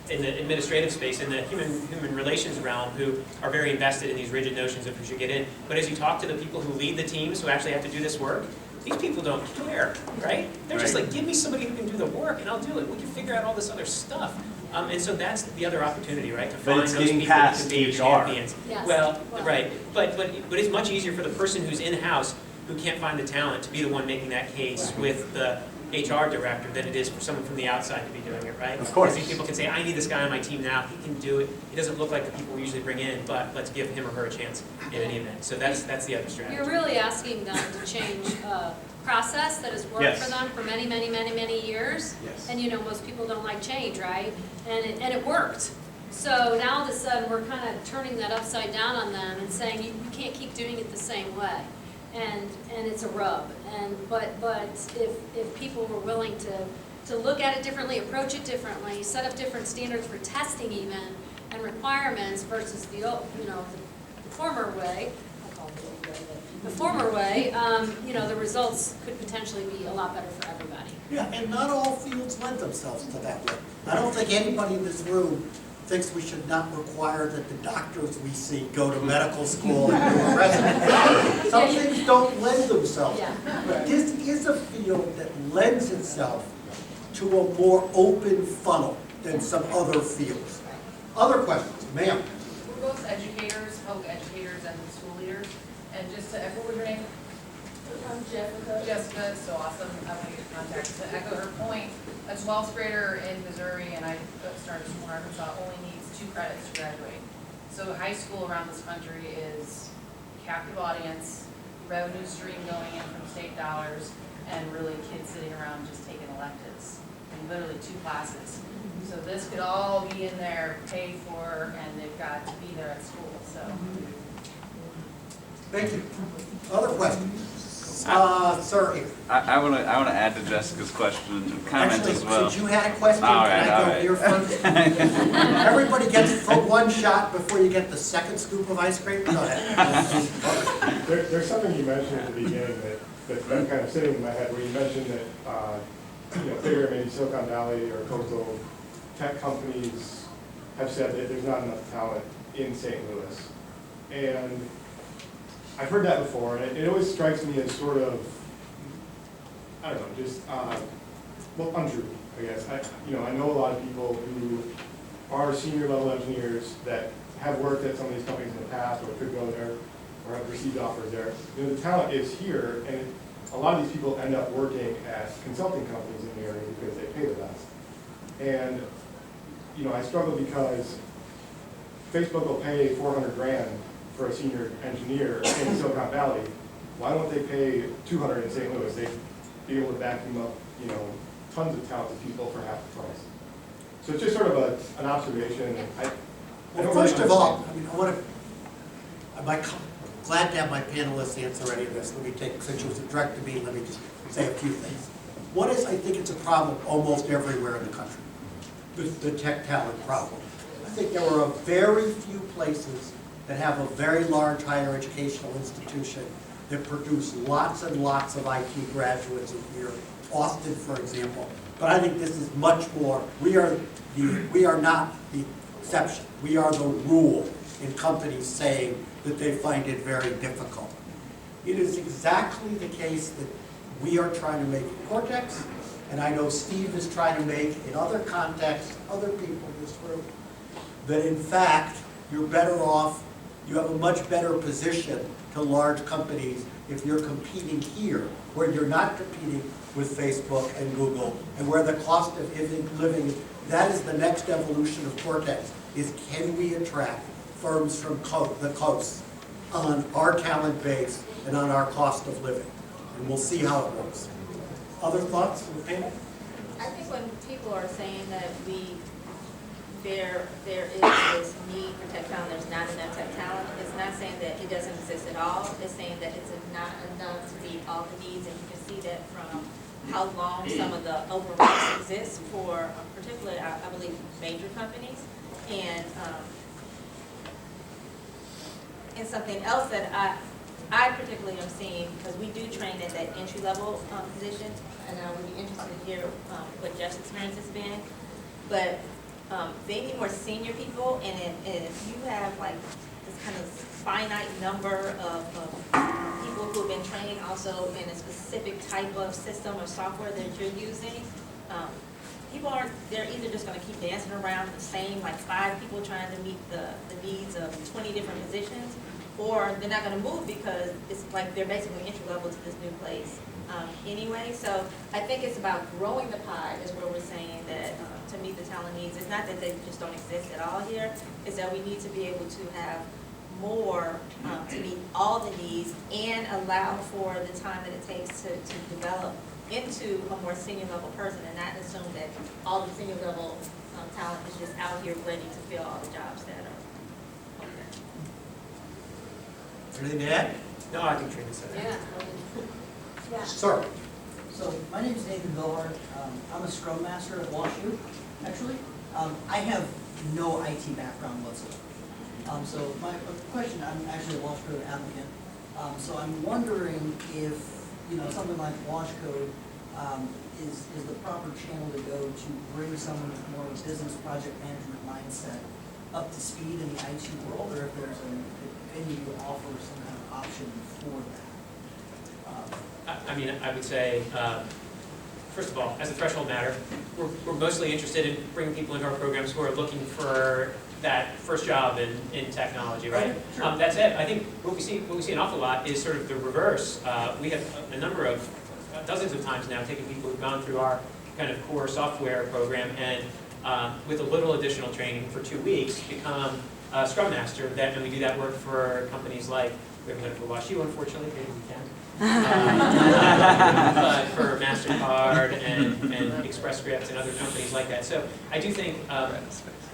administrative space, in the human relations realm, who are very invested in these rigid notions of who should get in. But as you talk to the people who lead the teams, who actually have to do this work, these people don't care, right? They're just like, give me somebody who can do the work and I'll do it. We can figure out all this other stuff. And so that's the other opportunity, right? To find those people who can be champions. Yes. Well, right. But it's much easier for the person who's in-house who can't find the talent to be the one making that case with the HR director than it is for someone from the outside to be doing it, right? Of course. Because these people can say, I need this guy on my team now. He can do it. He doesn't look like the people we usually bring in, but let's give him or her a chance in any event. So that's the other strategy. You're really asking them to change a process that has worked Yes. for them for many, many, many, many years. Yes. And most people don't like change, right? And it worked. So now all of a sudden we're kind of turning that upside down on them and saying you can't keep doing it the same way. and it's a rub. But if people were willing to look at it differently, approach it differently, set up different standards for testing even, and requirements versus the former way, the former way, the results could potentially be a lot better for everybody. Yeah, and not all fields lend themselves to that way. I don't think anybody in this room thinks we should not require that the doctors we see go to medical school and do a residency. Some things don't lend themselves. Yeah. But this is a field that lends itself to a more open funnel than some other fields. Other questions? Ma'am? We're both educators, public educators and school leaders, and just to echo what your name? I'm Jessica. Jessica, it's so awesome having you in contact. To echo her point, a 12th grader in Missouri, and I started school in Arkansas, only needs 2 credits to graduate. So high school around this country is captive audience, revenue stream going in from state dollars, and really kids sitting around just taking electives, and literally 2 classes. So this could all be in there, paid for, and they've got to be there at school, so. Thank you. Other questions? Sir, here. I want to add to Jessica's question and comment as well. Actually, since you had a question, All can right, I all go right. here first? Everybody gets one shot before you get the second scoop of ice cream. Go ahead. There's something you mentioned at the beginning that's been kind of sitting in my head, where you mentioned that bigger, maybe Silicon Valley or coastal tech companies have said that there's not enough talent in St. Louis. And I've heard that before, and it always strikes me as sort of, I don't know, just, untrue, I guess. I know a lot of people who are senior level engineers that have worked at some of these companies in the past, or could go there, or have received offers there. The talent is here, and a lot of these people end up working at consulting companies in the area because they pay the best. And, I struggle because Facebook will pay $400 grand for a senior engineer in Silicon Valley. Why don't they pay $200 in St. Louis? They'd be able to vacuum up, tons of talented people for half the price. So it's just sort of an observation. Well, first of all, I'm glad to have my panelists answer any of this. Let me take, since it was directed to me, let me just say a few things. One is, I think it's a problem almost everywhere in the country, the tech talent problem. I think there are very few places that have a very large higher educational institution that produce lots and lots of IT graduates a year. Austin, for example. But I think this is much more, we are not the exception. We are the rule in companies saying that they find it very difficult. It is exactly the case that we are trying to make in Cortex, and I know Steve is trying to make in other contexts, other people in this room, that in fact, you're better off, you have a much better position to large companies if you're competing here, where you're not competing with Facebook and Google, and where the cost of living, that is the next evolution of Cortex, is can we attract firms from the coast on our talent base and on our cost of living. And we'll see how it works. Other thoughts from the panel? I think when people are saying that there is this need for tech talent, there's not enough tech talent, it's not saying that it doesn't exist at all. It's saying that it's not enough to meet all the needs, and you can see that from how long some of the overrides exist for particularly, I believe, major companies. And something else that I particularly am seeing, because we do train at that entry-level position, and I would be interested to hear what Jeff's experience has been. But they need more senior people, and if you have like this kind of finite number of people who have been trained also in a specific type of system or software that you're using, people aren't, they're either just going to keep dancing around the same, like 5 people trying to meet the needs of 20 different positions, or they're not going to move because it's like they're basically entry level to this new place anyway. So I think it's about growing the pie is where we're saying that to meet the talent needs. It's not that they just don't exist at all here, it's that we need to be able to have more to meet all the needs and allow for the time that it takes to develop into a more senior level person, and not assume that all the senior level talent is just out here ready to fill all the jobs that are over there. Anything to add? No, I think Trina said it. Yeah. Sir, So my name is Nathan Billhart. I'm a Scrum Master at WashU, actually. I have no IT background whatsoever. So my question, I'm actually a Wash Code applicant. So I'm wondering if, something like Wash Code is the proper channel to go to bring someone with more of a business project management mindset up to speed in the IT world, or if there's if any of you offer some kind of option for that. I mean, I would say, first of all, as a threshold matter, we're mostly interested in bringing people into our programs who are looking for that first job in technology, right? Sure. That's it. I think what we see an awful lot is sort of the reverse. We have a number of, dozens of times now, taken people who've gone through our kind of core software program and with a little additional training for 2 weeks become a Scrum Master. And we do that work for companies like, we haven't done it for WashU, unfortunately, maybe we can. But for MasterCard and Express Scripts and other companies like that. So I do think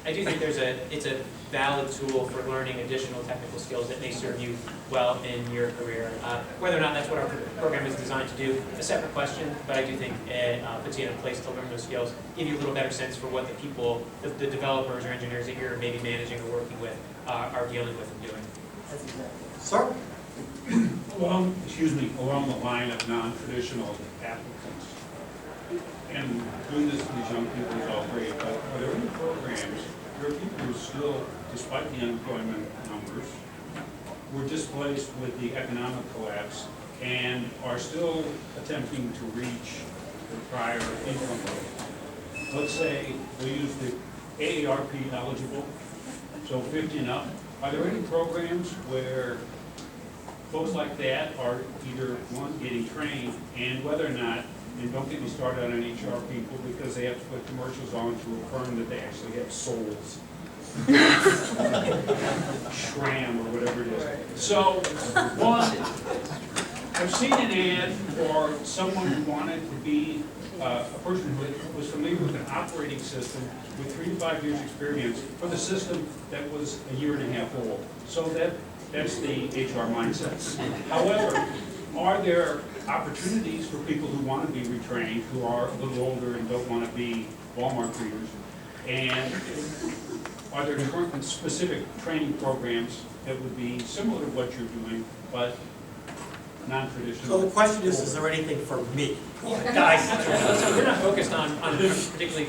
it's a valid tool for learning additional technical skills that may serve you well in your career. Whether or not that's what our program is designed to do, a separate question, but I do think it puts you in a place to learn those skills, give you a little better sense for what the people, the developers or engineers that you're maybe managing or working with are dealing with and doing. That's exactly. sir? Along the line of non-traditional applicants. And doing this with these young people is all great, but are there any programs, there are people who still, despite the unemployment numbers, were displaced with the economic collapse and are still attempting to reach the prior income level? Let's say we use the AARP eligible, so 50 and up. Are there any programs where folks like that are either, one, getting trained, and whether or not, and don't get me started on HR people because they have to put commercials on to affirm that they actually have souls. Shram or whatever it is. So, one, I've seen an ad for someone who wanted to be a person who was familiar with an operating system with 3 to 5 years experience for the system that was a year and a half old. So that's the HR mindset. However, are there opportunities for people who want to be retrained, who are a little older and don't want to be Walmart readers? And are there current specific training programs that would be similar to what you're doing, but non-traditional? So the question is there anything for me? Guys. So we're not focused on particularly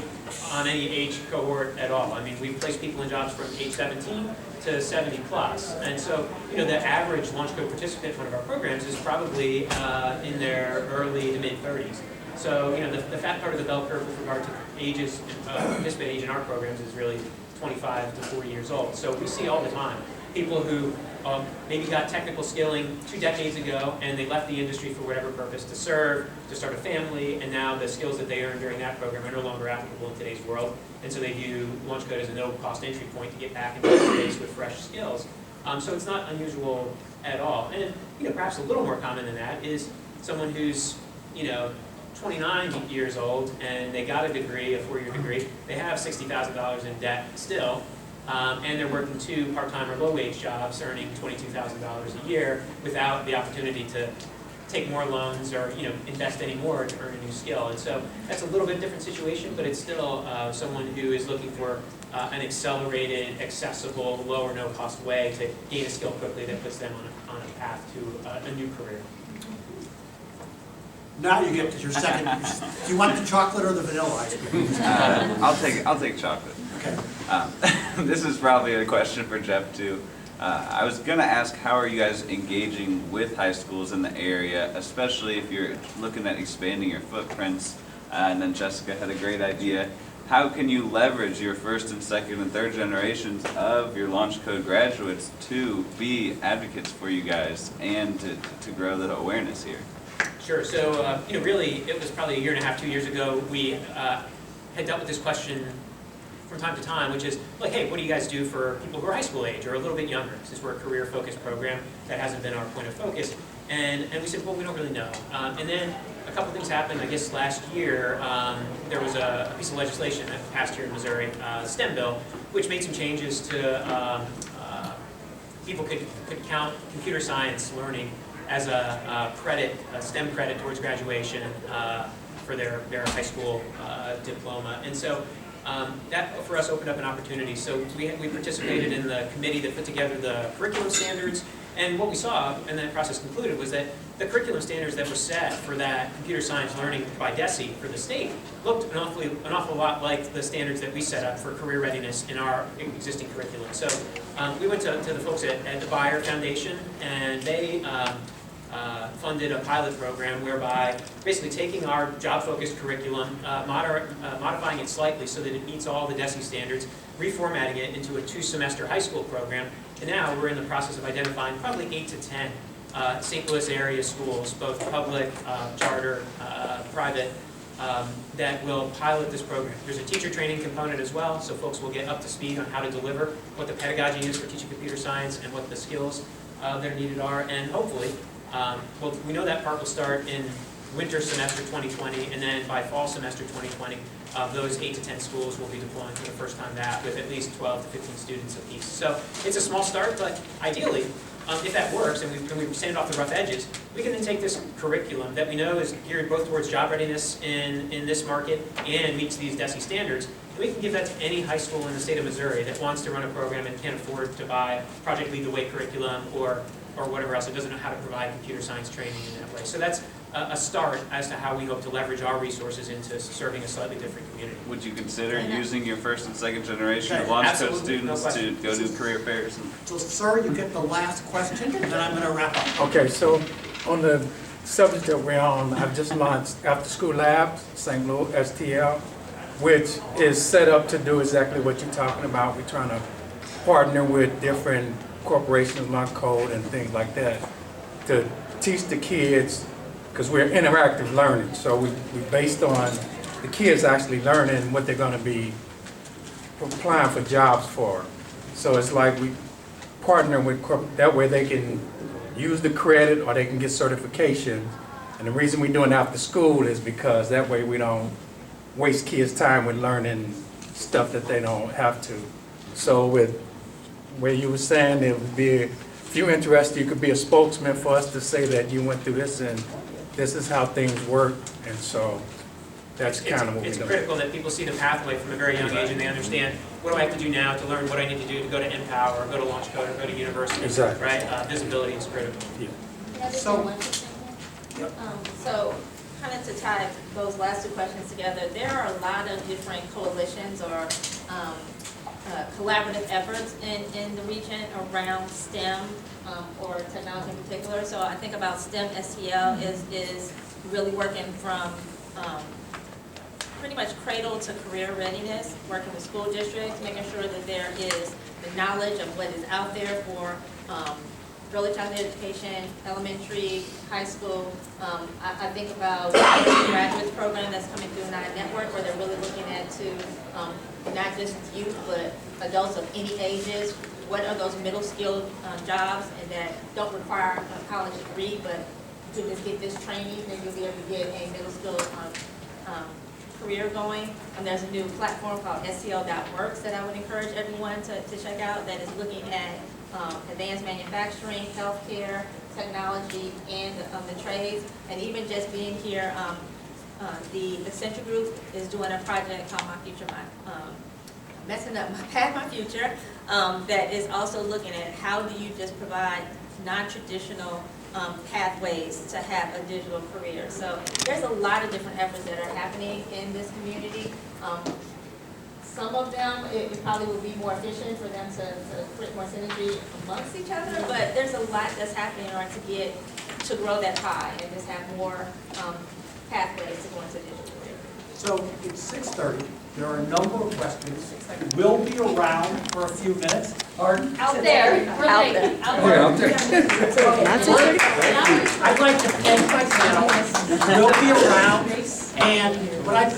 on any age cohort at all. I mean, we've placed people in jobs from age 17 to 70 plus. And so, the average launch code participant in one of our programs is probably in their early to mid 30s. So, the fat part of the bell curve with regard to ages, participant age in our programs is really 25 to 40 years old. So we see all the time people who maybe got technical skilling 2 decades ago and they left the industry for whatever purpose, to serve, to start a family, and now the skills that they earned during that program are no longer applicable in today's world. And so they view launch code as a no-cost entry point to get back into the space with fresh skills. So it's not unusual at all. And perhaps a little more common than that is someone who's 29 years old and they got a degree, a 4-year degree. They have $60,000 in debt still. And they're working 2 part-time or low-wage jobs, earning $22,000 a year without the opportunity to take more loans or invest any more to earn a new skill. And so that's a little bit different situation, but it's still someone who is looking for an accelerated, accessible, low or no-cost way to gain a skill quickly that puts them on a path to a new career. Now you get to your second. Do you want the chocolate or the vanilla ice cream? I'll take chocolate. Okay. This is probably a question for Jeff too. I was gonna ask, how are you guys engaging with high schools in the area, especially if you're looking at expanding your footprints? And then Jessica had a great idea. How can you leverage your first and second and third generations of your launch code graduates to be advocates for you guys and to grow the awareness here? Sure. So, really, it was probably 1.5 years, 2 years ago, we had dealt with this question from time to time, which is like, hey, what do you guys do for people who are high school age or a little bit younger, since we're a career-focused program? That hasn't been our point of focus. And we said, well, we don't really know. And then a couple things happened. I guess last year, there was a piece of legislation that passed here in Missouri, STEM bill, which made some changes to people could count computer science learning as a credit, a STEM credit towards graduation for their high school diploma. And so that for us opened up an opportunity. So we participated in the committee that put together the curriculum standards, and what we saw, and then the process concluded, was that the curriculum standards that were set for that computer science learning by DESE for the state looked an awful lot like the standards that we set up for career readiness in our existing curriculum. So we went to the folks at the Bayer Foundation, and they funded a pilot program whereby basically taking our job-focused curriculum, modifying it slightly so that it meets all the DESE standards, reformatting it into a 2-semester high school program, and now we're in the process of identifying probably 8 to 10 St. Louis area schools, both public, charter, private, that will pilot this program. There's a teacher training component as well, so folks will get up to speed on how to deliver, what the pedagogy is for teaching computer science, and what the skills that are needed are, and hopefully, well, we know that part will start in winter semester 2020, and then by fall semester 2020, those 8 to 10 schools will be deploying for the first time that with at least 12 to 15 students apiece. So it's a small start, but ideally, if that works and we sand off the rough edges, we can then take this curriculum that we know is geared both towards job readiness in this market and meets these DESE standards, and we can give that to any high school in the state of Missouri that wants to run a program and can't afford to buy Project Lead the Way curriculum or whatever else. It doesn't know how to provide computer science training in that way. So that's a start as to how we hope to leverage our resources into serving a slightly different community. Would you consider using your first and second generation of launch code students to go do career fairs? So, sir, you get the last question, and then I'm going to wrap up. Okay, so on the subject that we're on, I've just launched After School Labs, St. Louis STL, which is set up to do exactly what you're talking about. We're trying to partner with different corporations, launch code, and things like that to teach the kids, because we're interactive learning. So we based on the kids actually learning what they're going to be applying for jobs for. So it's like we partner with that way they can use the credit or they can get certification. And the reason we're doing after school is because that way we don't waste kids' time with learning stuff that they don't have to. So with where you were saying it would be, if you're interested, you could be a spokesman for us to say that you went through this and this is how things work, and so that's kind of what we're doing. It's critical that people see the pathway from a very young age and they understand, what do I have to do now to learn what I need to do to go to Empower, or go to Launch Code, or go to university. Exactly. Right? Visibility is critical. Yeah. So kind of to tie those last 2 questions together, there are a lot of different coalitions or collaborative efforts in the region around STEM or technology in particular. So I think about STEM STL is really working from pretty much cradle to career readiness, working with school districts, making sure that there is the knowledge of what is out there for early childhood education, elementary, high school. I think about the graduates program that's coming through Nine Network, where they're really looking at not just youth, but adults of any ages. What are those middle skilled jobs and that don't require a college degree, but to just get this training, then you'll be able to get a middle skilled career going. And there's a new platform called STL.works that I would encourage everyone to check out that is looking at advanced manufacturing, healthcare, technology, and the trades. And even just being here, the Accenture Group is doing a project called My Future, Messing Up My Path, My Future, that is also looking at how do you just provide non-traditional pathways to have a digital career. So there's a lot of different efforts that are happening in this community. Some of them, it probably would be more efficient for them to create more synergy amongst each other, but there's a lot that's happening in order to grow that pie and just have more pathways to go into digital career. So it's 6:30. There are a number of questions. We'll be around for a few minutes. Out there. Out there. I'd like to thank my panel. We'll be around, and what I